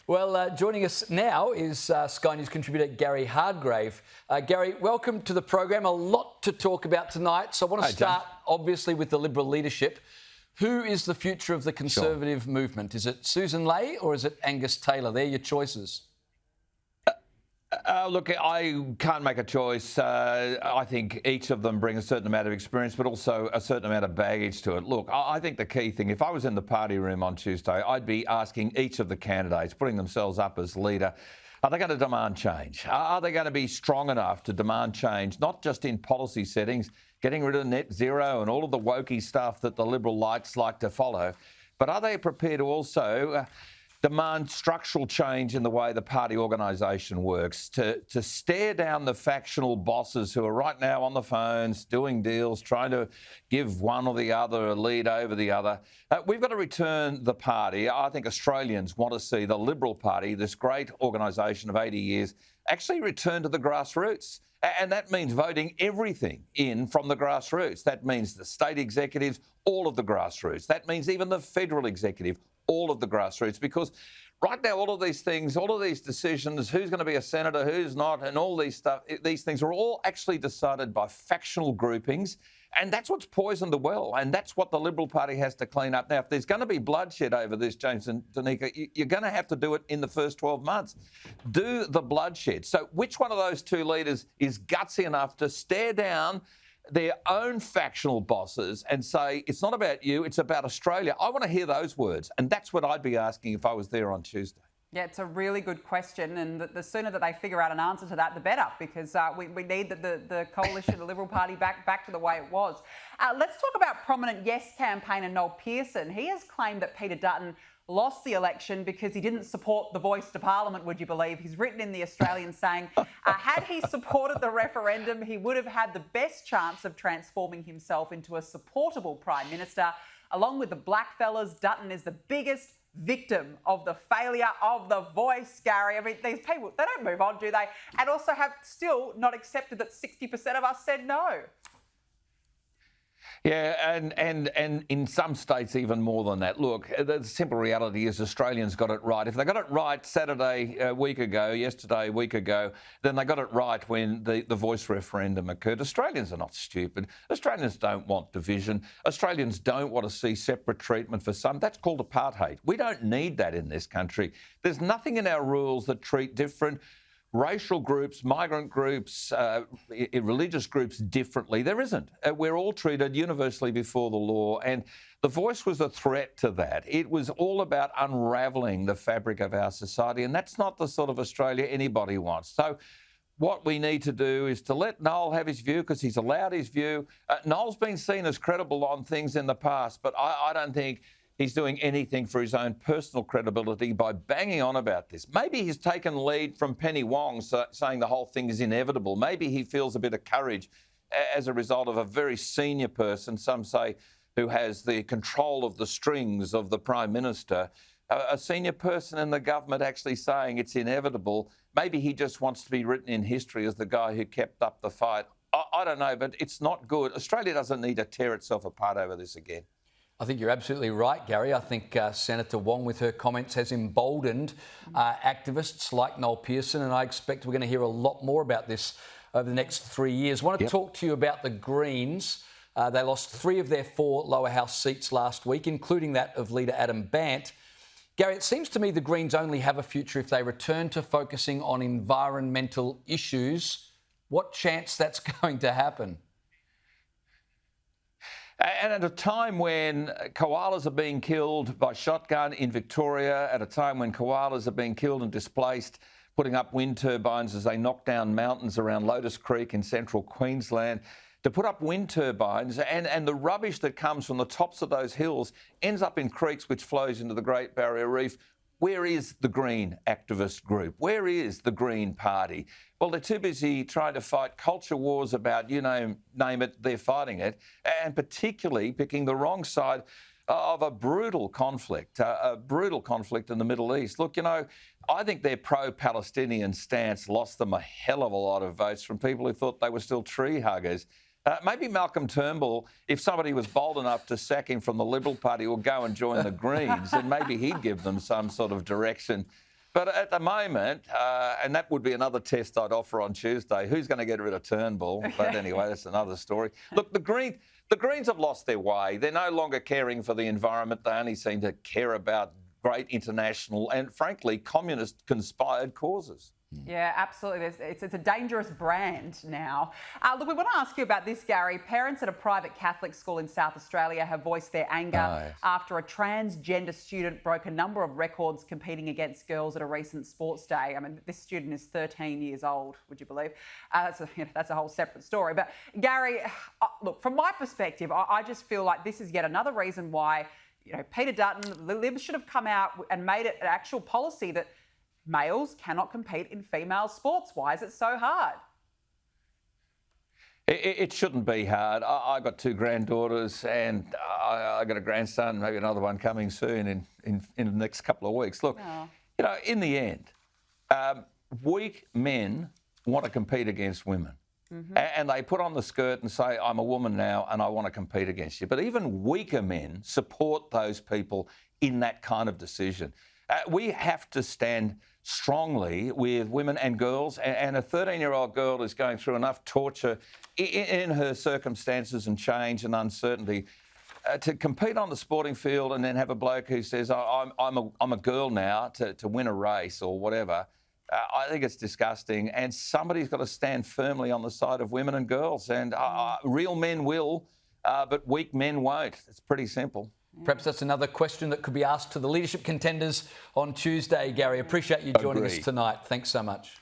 Well, joining us now is Sky News contributor Gary Hardgrave. Gary, welcome to the program. A lot to talk about tonight. So I want to start, obviously, with the Liberal leadership. Who is the future of the Conservative movement? Is it Sussan or is it Angus Taylor? They're your choices. Look, I can't make a choice. I think each of them bring a certain amount of experience, but also a certain amount of baggage to it. Look, I think the key thing, if I was in the party room on Tuesday, I'd be asking each of the candidates, putting themselves up as leader, are they going to demand change? Are they going to be strong enough to demand change, not just in policy settings, getting rid of net zero and all of the wokey stuff that the Liberal lights like to follow, but are they prepared to also demand structural change in the way the party organisation works, to stare down the factional bosses who are right now on the phones, doing deals, trying to give one or the other a lead over the other. We've got to return the party. I think Australians want to see the Liberal Party, this great organisation of 80 years, actually return to the grassroots. And that means voting everything in from the grassroots. That means the state executives, all of the grassroots. That means even the federal executive, all of the grassroots, because right now all of these things, all of these decisions, who's going to be a senator, who's not, and all these things are all actually decided by factional groupings, and that's what's poisoned the well, and that's what the Liberal Party has to clean up. Now, if there's going to be bloodshed over this, James and Danica, you're going to have to do it in the first 12 months. Do the bloodshed. So which one of those two leaders is gutsy enough to stare down their own factional bosses and say, it's not about you, it's about Australia? I want to hear those words. And that's what I'd be asking if I was there on Tuesday. Yeah, it's a really good question. And the sooner that they figure out an answer to that, the better, because we need the coalition, the Liberal Party, back to the way it was. Let's talk about prominent Yes campaigner Noel Pearson. He has claimed that Peter Dutton lost the election because he didn't support the voice to Parliament, would you believe? He's written in The Australian saying, had he supported the referendum, he would have had the best chance of transforming himself into a supportable Prime Minister. Along with the blackfellas, Dutton is the biggest victim of the failure of the voice, Gary. I mean, these people, they don't move on, do they? And also have still not accepted that 60% of us said no. Yeah, and in some states even more than that. Look, the simple reality is Australians got it right. If they got it right Saturday a week ago, yesterday a week ago, then they got it right when the voice referendum occurred. Australians are not stupid. Australians don't want division. Australians don't want to see separate treatment for some. That's called apartheid. We don't need that in this country. There's nothing in our rules that treat different racial groups, migrant groups, religious groups differently. There isn't. We're all treated universally before the law, and the voice was a threat to that. It was all about unravelling the fabric of our society, and that's not the sort of Australia anybody wants. So what we need to do is to let Noel have his view, because he's allowed his view. Noel's been seen as credible on things in the past, but I don't think he's doing anything for his own personal credibility by banging on about this. Maybe he's taken lead from Penny Wong saying the whole thing is inevitable. Maybe he feels a bit of courage as a result of a very senior person, some say, who has the control of the strings of the Prime Minister, a senior person in the government actually saying it's inevitable. Maybe he just wants to be written in history as the guy who kept up the fight. I don't know, but it's not good. Australia doesn't need to tear itself apart over this again. I think you're absolutely right, Gary. I think Senator Wong, with her comments, has emboldened activists like Noel Pearson, and I expect we're going to hear a lot more about this over the next 3 years. I want to talk to you about the Greens. They lost 3 of their 4 lower house seats last week, including that of leader Adam Bant. Gary, it seems to me the Greens only have a future if they return to focusing on environmental issues. What chance that's going to happen? And at a time when koalas are being killed by shotgun in Victoria, at a time when koalas are being killed and displaced, putting up wind turbines as they knock down mountains around Lotus Creek in central Queensland, to put up wind turbines and the rubbish that comes from the tops of those hills ends up in creeks which flows into the Great Barrier Reef. Where is the Green activist group? Where is the Green Party? Well, they're too busy trying to fight culture wars about, name it, they're fighting it, and particularly picking the wrong side of a brutal conflict in the Middle East. Look, I think their pro-Palestinian stance lost them a hell of a lot of votes from people who thought they were still tree huggers. Maybe Malcolm Turnbull, if somebody was bold enough to sack him from the Liberal Party or go and join the Greens, then maybe he'd give them some sort of direction. But at the moment, and that would be another test I'd offer on Tuesday, who's going to get rid of Turnbull? But anyway, that's another story. Look, the Greens have lost their way. They're no longer caring for the environment. They only seem to care about great international and, frankly, communist-conspired causes. Yeah, absolutely. It's a dangerous brand now. Look, we want to ask you about this, Gary. Parents at a private Catholic school in South Australia have voiced their anger after a transgender student broke a number of records competing against girls at a recent sports day. I mean, this student is 13 years old, would you believe? That's a whole separate story. But Gary, look, from my perspective, I just feel like this is yet another reason why, Peter Dutton, the Libs should have come out and made it an actual policy that males cannot compete in female sports. Why is it so hard? It shouldn't be hard. I got 2 granddaughters and I got a grandson, maybe another one coming soon in the next couple of weeks. Look, in the end, weak men want to compete against women. And they put on the skirt and say, I'm a woman now and I want to compete against you. But even weaker men support those people in that kind of decision. We have to stand strongly with women and girls, and a 13-year-old girl is going through enough torture in her circumstances and change and uncertainty to compete on the sporting field and then have a bloke who says, I'm a girl now to win a race or whatever. I think it's disgusting, and somebody's got to stand firmly on the side of women and girls, and real men will, but weak men won't. It's pretty simple. Perhaps that's another question that could be asked to the leadership contenders on Tuesday, Gary. Appreciate you joining us tonight. Thanks so much.